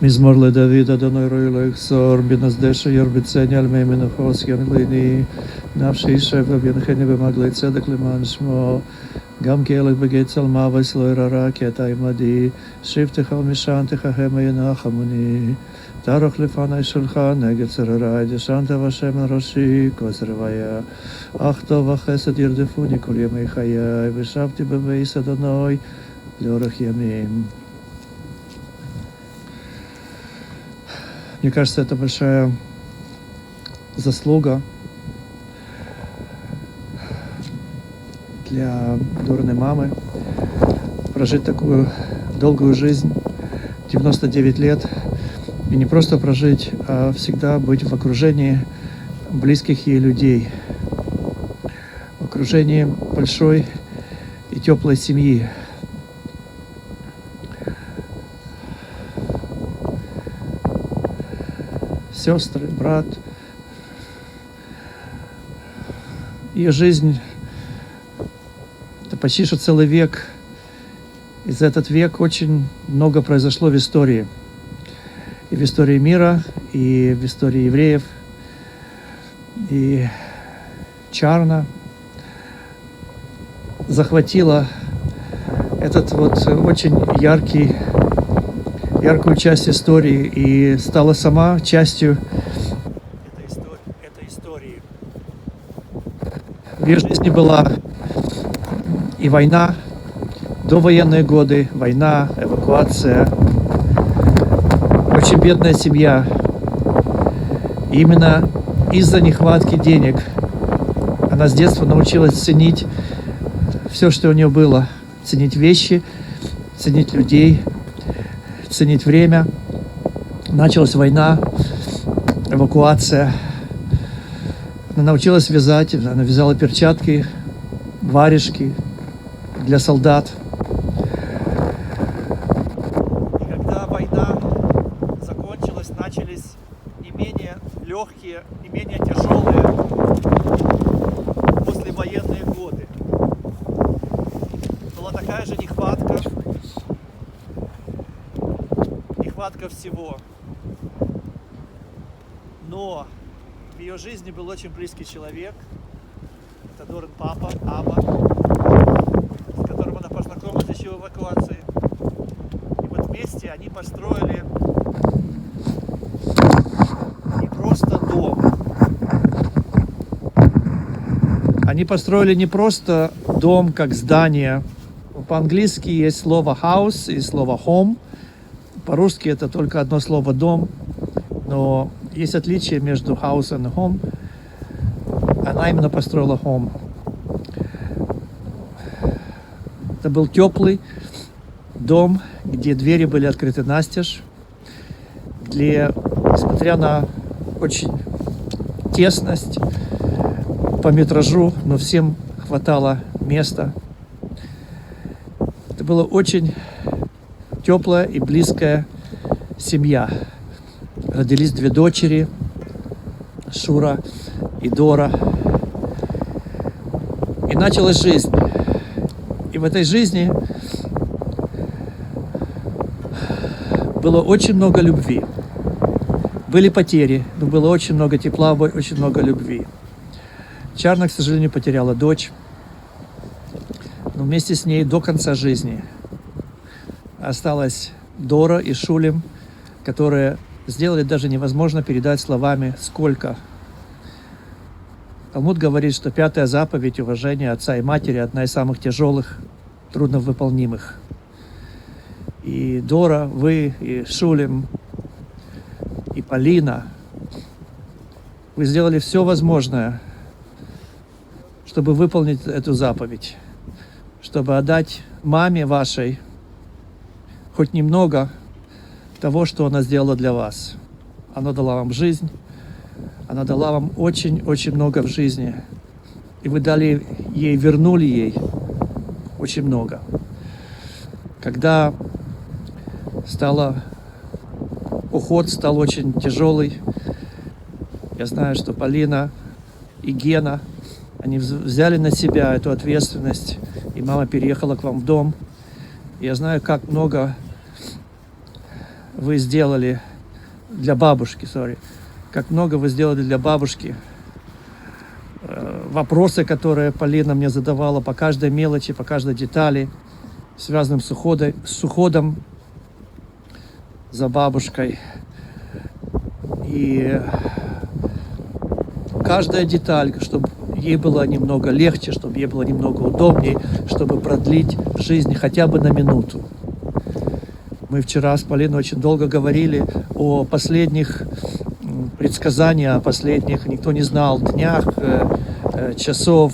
מזמור לדוד, אדוני רואי לא יחסור, בנזדשא ירביצני על מי מנוחוס ינחלני, נפשי ישב וינחני במעגלי צדק למען שמו, גם כי אלך בגיא צל מוות לא ירא כי אתה עמדי, שבתך ומשענתך המה ינחמוני, תערוך לפני שולחן נגד צררי, דשנת והשם על ראשי כוס רוויה, אך טוב וחסד ירדפוני כל ימי חיי, ושבתי בבית אדוני לאורך ימים. Мне кажется, это большая заслуга для Дорной мамы прожить такую долгую жизнь, 99 лет, и не просто прожить, а всегда быть в окружении близких ей людей, в окружении большой и теплой семьи. Сестры, брат. Ее жизнь — это почти что целый век. И за этот век очень много произошло в истории. И в истории мира, и в истории евреев. И Чарна захватила этот вот очень яркую часть истории и стала сама частью этой истории. В ее жизни была и война, довоенные годы, война, эвакуация, очень бедная семья. И именно из-за нехватки денег она с детства научилась ценить все, что у нее было, ценить вещи, ценить людей, ценить время. Началась война, эвакуация. Она научилась вязать, она вязала перчатки, варежки для солдат. И когда война закончилась, начались не менее легкие, не менее тяжелые послевоенные годы. Была такая же нехватка всего. Но в ее жизни был очень близкий человек. Это Дорин папа, Аба, с которым она познакомилась еще в эвакуации. И вот вместе они построили не просто дом. Они построили не просто дом, как здание. По-английски есть слово house и слово home. По-русски это только одно слово «дом», но есть отличие между house и home. Она именно построила home. Это был теплый дом, где двери были открыты настежь, где, несмотря на очень тесность по метражу, но всем хватало места. Это было очень теплая и близкая семья. Родились две дочери, Шура и Дора. И началась жизнь. И в этой жизни было очень много любви. Были потери, но было очень много тепла, очень много любви. Чарна, к сожалению, потеряла дочь, но вместе с ней до конца жизни осталась Дора и Шулем, которые сделали даже невозможно передать словами сколько. Талмуд говорит, что 5-я заповедь уважения отца и матери одна из самых тяжелых, трудновыполнимых. И Дора, вы, и Шулем, и Полина, вы сделали все возможное, чтобы выполнить эту заповедь, чтобы отдать маме вашей хоть немного того, что она сделала для вас. Она дала вам жизнь, она дала вам очень-очень много в жизни. И вы дали ей, вернули ей очень много. Когда уход стал очень тяжелый, я знаю, что Полина и Гена, они взяли на себя эту ответственность, и мама переехала к вам в дом. Я знаю, как много вы сделали для бабушки, как много вы сделали для бабушки. Вопросы, которые Полина мне задавала по каждой мелочи, по каждой детали, связанным с уходом за бабушкой. И каждая деталь, чтобы ей было немного легче, чтобы ей было немного удобнее, чтобы продлить жизнь хотя бы на минуту. Мы вчера с Полиной очень долго говорили о последних предсказаниях, о последних, никто не знал, днях, часов.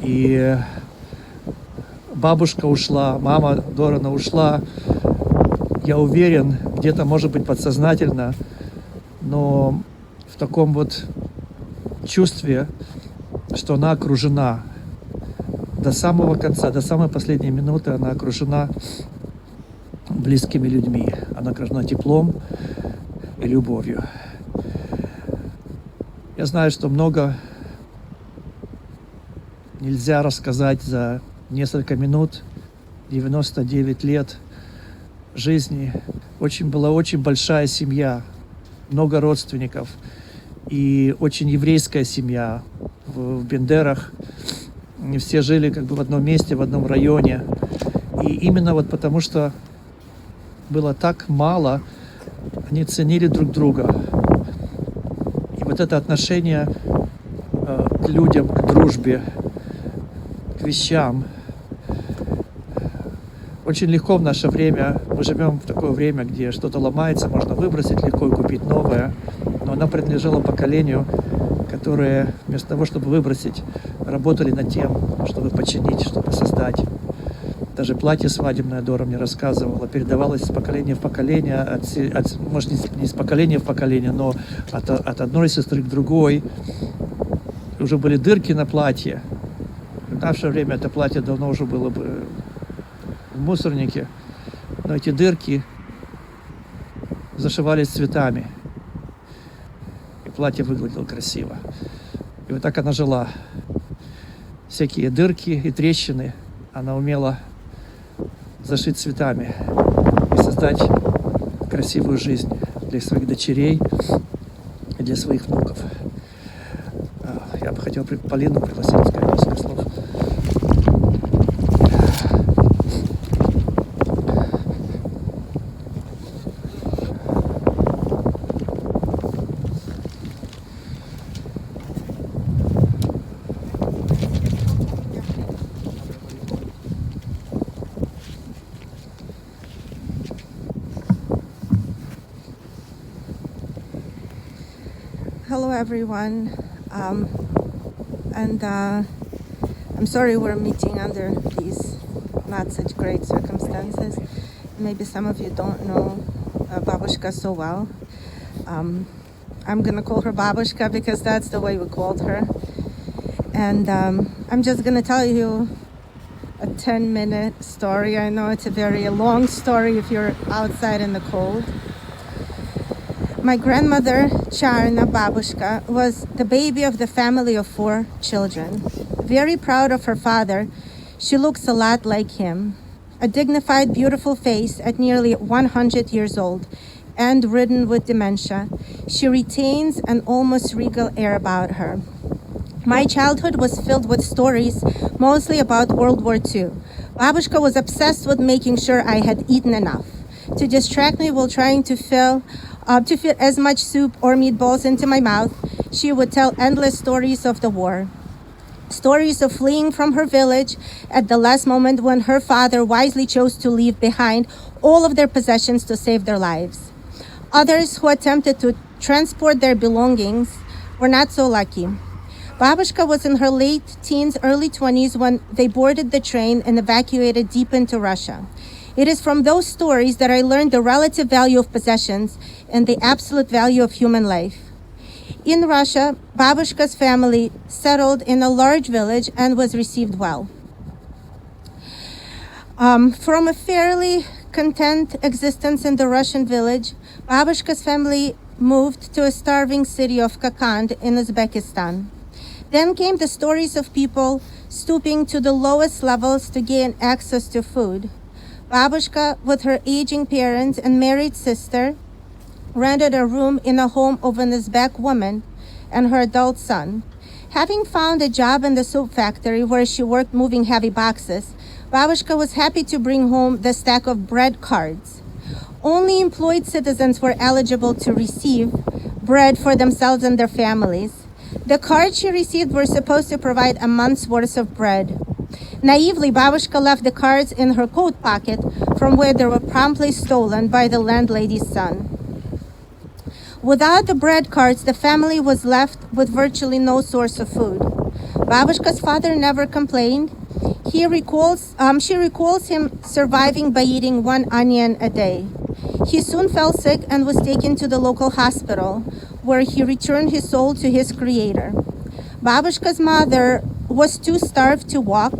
И бабушка ушла, мама Дорана ушла. Я уверен, где-то, может быть, подсознательно, но в таком вот чувстве, что она окружена до самого конца, до самой последней минуты она окружена близкими людьми. Она окружена теплом и любовью. Я знаю, что много нельзя рассказать за несколько минут, 99 лет жизни. Была очень большая семья, много родственников и очень еврейская семья в Бендерах. Все жили как бы в одном месте, в одном районе. И именно вот потому, что было так мало, они ценили друг друга. И вот это отношение к людям, к дружбе, к вещам. Очень легко в наше время, мы живем в такое время, где что-то ломается, можно выбросить легко и купить новое. Но она принадлежала поколению, которые вместо того, чтобы выбросить, работали над тем, чтобы починить, чтобы создать. Даже платье свадебное Дора мне рассказывала, передавалось из поколения в поколение, может, не из поколения в поколение, но от одной сестры к другой. Уже были дырки на платье. В наше время это платье давно уже было бы в мусорнике, но эти дырки зашивались цветами, и платье выглядело красиво. И вот так она жила. Всякие дырки и трещины она умела зашить цветами и создать красивую жизнь для своих дочерей и для своих внуков. Я бы хотел Полину пригласить сказать несколько слов. Hello, everyone. I'm sorry we're meeting under these not such great circumstances. Maybe some of you don't know Babushka so well. I'm going to call her Babushka because that's the way we called her. And I'm just going to tell you a 10-minute story. I know it's a very long story if you're outside in the cold. My grandmother, Charna Leybelchik, was the baby of the family of 4 children. Very proud of her father, she looks a lot like him. A dignified, beautiful face at nearly 100 years old and ridden with dementia, she retains an almost regal air about her. My childhood was filled with stories, mostly about World War II. Babushka was obsessed with making sure I had eaten enough. To distract me while trying to fit as much soup or meatballs into my mouth, she would tell endless stories of the war. Stories of fleeing from her village at the last moment when her father wisely chose to leave behind all of their possessions to save their lives. Others who attempted to transport their belongings were not so lucky. Babushka was in her late teens, early 20s when they boarded the train and evacuated deep into Russia. It is from those stories that I learned the relative value of possessions and the absolute value of human life. In Russia, Babushka's family settled in a large village and was received well. From a fairly content existence in the Russian village, Babushka's family moved to a starving city of Kakand in Uzbekistan. Then came the stories of people stooping to the lowest levels to gain access to food. Babushka, with her aging parents and married sister, rented a room in a home of an Uzbek woman and her adult son. Having found a job in the soap factory where she worked moving heavy boxes, Babushka was happy to bring home the stack of bread cards. Only employed citizens were eligible to receive bread for themselves and their families. The cards she received were supposed to provide a month's worth of bread. Naively, Babushka left the cards in her coat pocket, from where they were promptly stolen by the landlady's son. Without the bread cards, the family was left with virtually no source of food. Babushka's father never complained. She recalls him surviving by eating 1 onion a day. He soon fell sick and was taken to the local hospital, where he returned his soul to his creator. Babushka's mother was too starved to walk,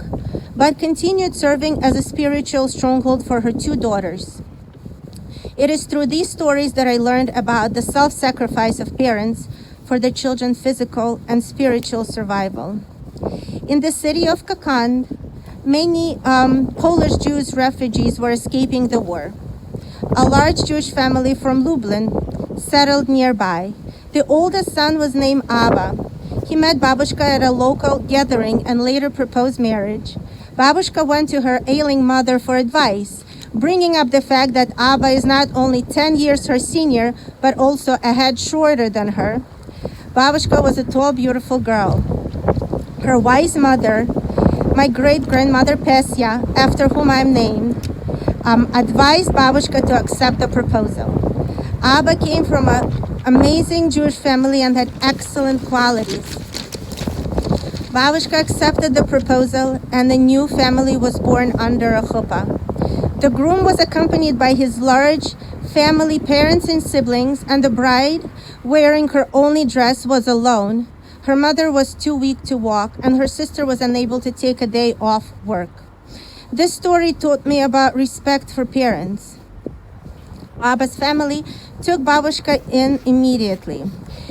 but continued serving as a spiritual stronghold for her 2 daughters. It is through these stories that I learned about the self-sacrifice of parents for their children's physical and spiritual survival. In the city of Kakan, many Polish Jewish refugees were escaping the war. A large Jewish family from Lublin settled nearby. The oldest son was named Abba. He met Babushka at a local gathering and later proposed marriage. Babushka went to her ailing mother for advice, bringing up the fact that Abba is not only 10 years her senior, but also a head shorter than her. Babushka was a tall, beautiful girl. Her wise mother, my great-grandmother Pesya, after whom I am named, advised Babushka to accept the proposal. Abba came from an amazing Jewish family and had excellent qualities. Babushka accepted the proposal, and the new family was born under a chuppah. The groom was accompanied by his large family, parents and siblings, and the bride, wearing her only dress, was alone. Her mother was too weak to walk, and her sister was unable to take a day off work. This story taught me about respect for parents. Abba's family took Babushka in immediately.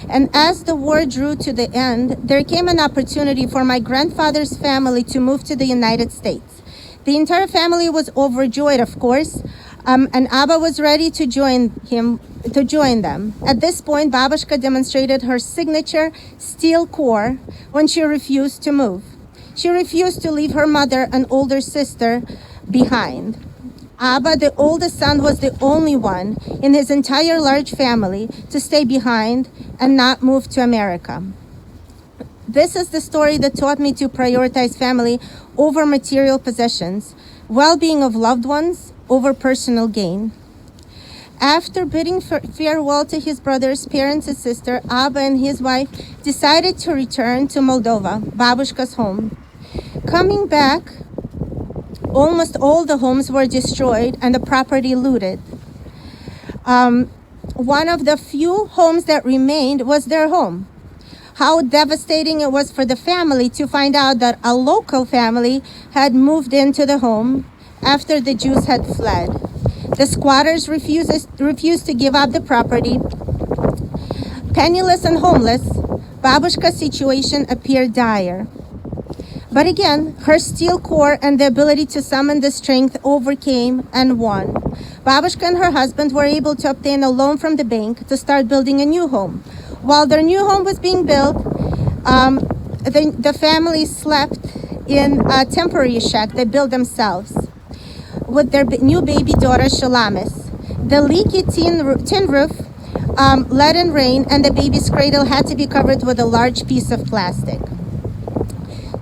And as the war drew to the end, there came an opportunity for my grandfather's family to move to the United States. The entire family was overjoyed, of course, and Abba was ready to join them. At this point, Babushka demonstrated her signature steel core when she refused to move. She refused to leave her mother and older sister behind. Abba, the oldest son, was the only one in his entire large family to stay behind and not move to America. This is the story that taught me to prioritize family over material possessions, well-being of loved ones over personal gain. After bidding farewell to his brother's parents and sister, Abba and his wife decided to return to Moldova, Babushka's home. Coming back, almost all the homes were destroyed and the property looted. One of the few homes that remained was their home. How devastating it was for the family to find out that a local family had moved into the home after the Jews had fled. The squatters refused to give up the property. Penniless and homeless, Babushka's situation appeared dire. But again, her steel core and the ability to summon the strength overcame and won. Babushka and her husband were able to obtain a loan from the bank to start building a new home. While their new home was being built, the family slept in a temporary shack they built themselves with their new baby daughter, Shalamis. The leaky tin roof let in rain, and the baby's cradle had to be covered with a large piece of plastic.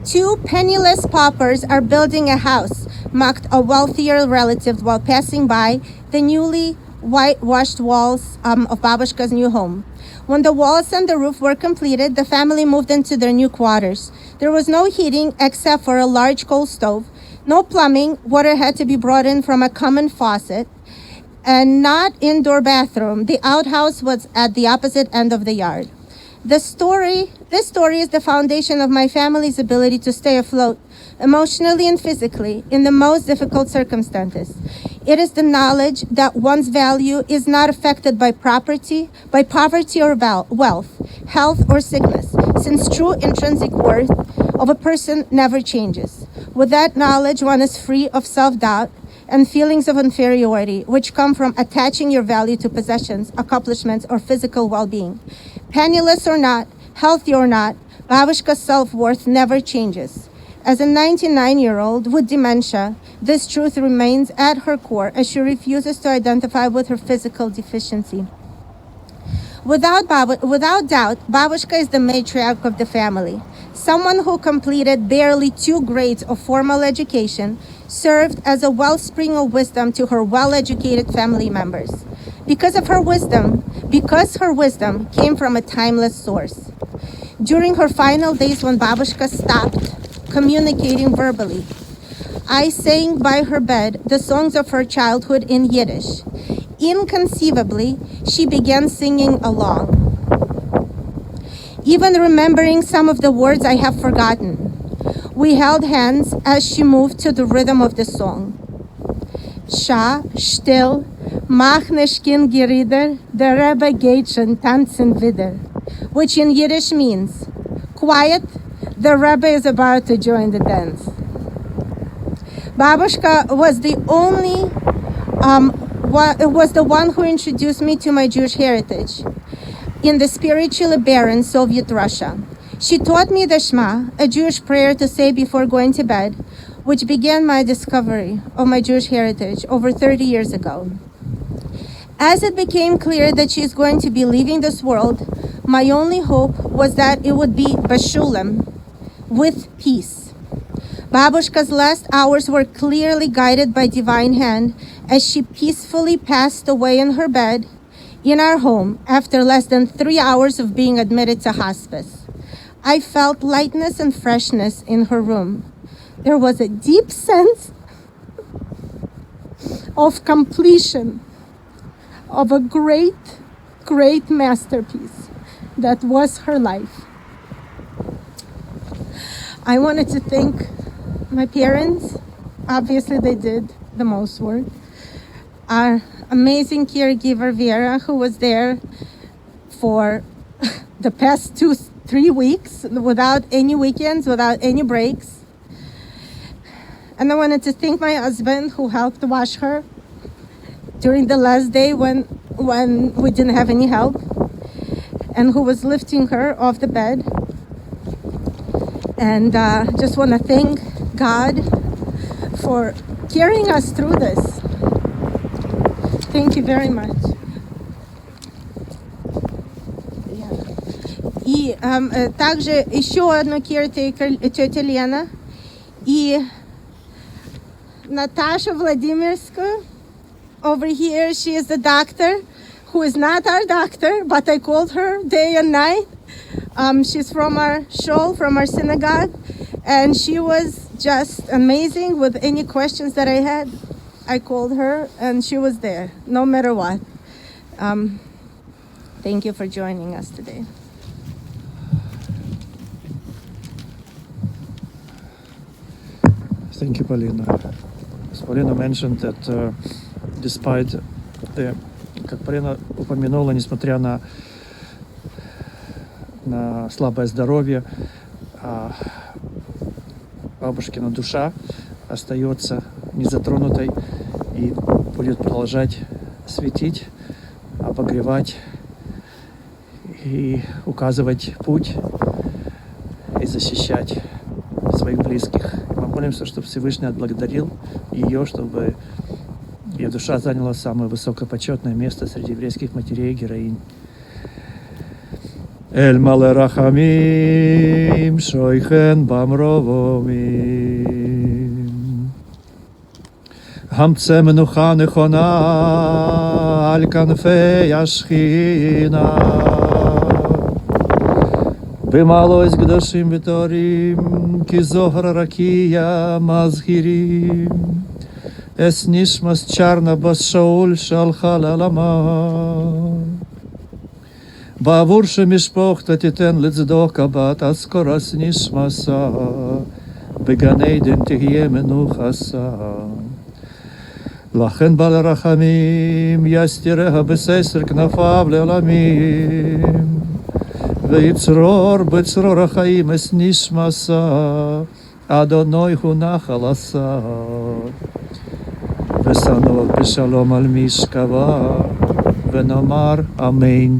2 penniless paupers are building a house, mocked a wealthier relative while passing by the newly whitewashed walls of Babushka's new home. When the walls and the roof were completed, the family moved into their new quarters. There was no heating except for a large coal stove, no plumbing, water had to be brought in from a common faucet, and not indoor bathroom. The outhouse was at the opposite end of the yard. This story is the foundation of my family's ability to stay afloat emotionally and physically in the most difficult circumstances. It is the knowledge that one's value is not affected by poverty or wealth, health or sickness, since true intrinsic worth of a person never changes. With that knowledge, one is free of self-doubt and feelings of inferiority, which come from attaching your value to possessions, accomplishments, or physical well-being. Penniless or not, healthy or not, Babushka's self-worth never changes. As a 99-year-old with dementia, this truth remains at her core as she refuses to identify with her physical deficiency. Without doubt, Babushka is the matriarch of the family, someone who completed barely 2 grades of formal education, served as a wellspring of wisdom to her well-educated family members. Because her wisdom came from a timeless source. During her final days when Babushka stopped communicating verbally, I sang by her bed the songs of her childhood in Yiddish. Inconceivably, she began singing along, even remembering some of the words I have forgotten. We held hands as she moved to the rhythm of the song. Scha, still, mach nicht kein Gerieder, der Rebbe geht schon tanzen wieder, which in Yiddish means, quiet, the Rebbe is about to join the dance. Babushka was the one who introduced me to my Jewish heritage in the spiritually barren Soviet Russia. She taught me the Shema, a Jewish prayer to say before going to bed, which began my discovery of my Jewish heritage over 30 years ago. As it became clear that she is going to be leaving this world, my only hope was that it would be Bashulam, with peace. Babushka's last hours were clearly guided by divine hand as she peacefully passed away in her bed in our home after less than 3 hours of being admitted to hospice. I felt lightness and freshness in her room. There was a deep sense of completion of a great, great masterpiece that was her life. I wanted to thank my parents. Obviously, they did the most work. Our amazing caregiver, Vera, who was there for the past 2-3 weeks without any weekends, without any breaks. And I wanted to thank my husband who helped wash her during the last day when we didn't have any help, and who was lifting her off the bed. And just want to thank God for carrying us through this. Thank you very much. И также еще одну caretaker, тетя Лена, и Natasha Vladimirska. Over here, she is the doctor, who is not our doctor, but I called her day and night. She's from our shul, from our synagogue, and she was just amazing. With any questions that I had, I called her, and she was there, no matter what. Thank you for joining us today. Thank you, Polina. Polina mentioned that despite the, как Полина упомянула, несмотря на слабое здоровье, бабушкина душа остается незатронутой и будет продолжать светить, обогревать и указывать путь и защищать своих близких. Мы молимся, чтобы Всевышний отблагодарил ее, чтобы ее душа заняла самое высокопочетное место среди еврейских матерей и героинь. Эль мале рахамим шойхен бамровомим Хамце менуха нехона аль канфей ашхина Бемалоis гдошим виторим ки зохар ракия мазхирим Es nishmas Charna Leybelchik shalcha לעלמה. בעבור שמשפחתה תיתן לצדוקה בת אזכורס נשמסה, בגן עדן תהיה מנוחסה. לכן בעל רחמים יסתיריה בססר כנפיו לעולמים, ויצרור בצרור החיים אס נשמסה, אדוני הוא נחל עשה. ושנאות בשלום על משכבה, ונאמר אמן.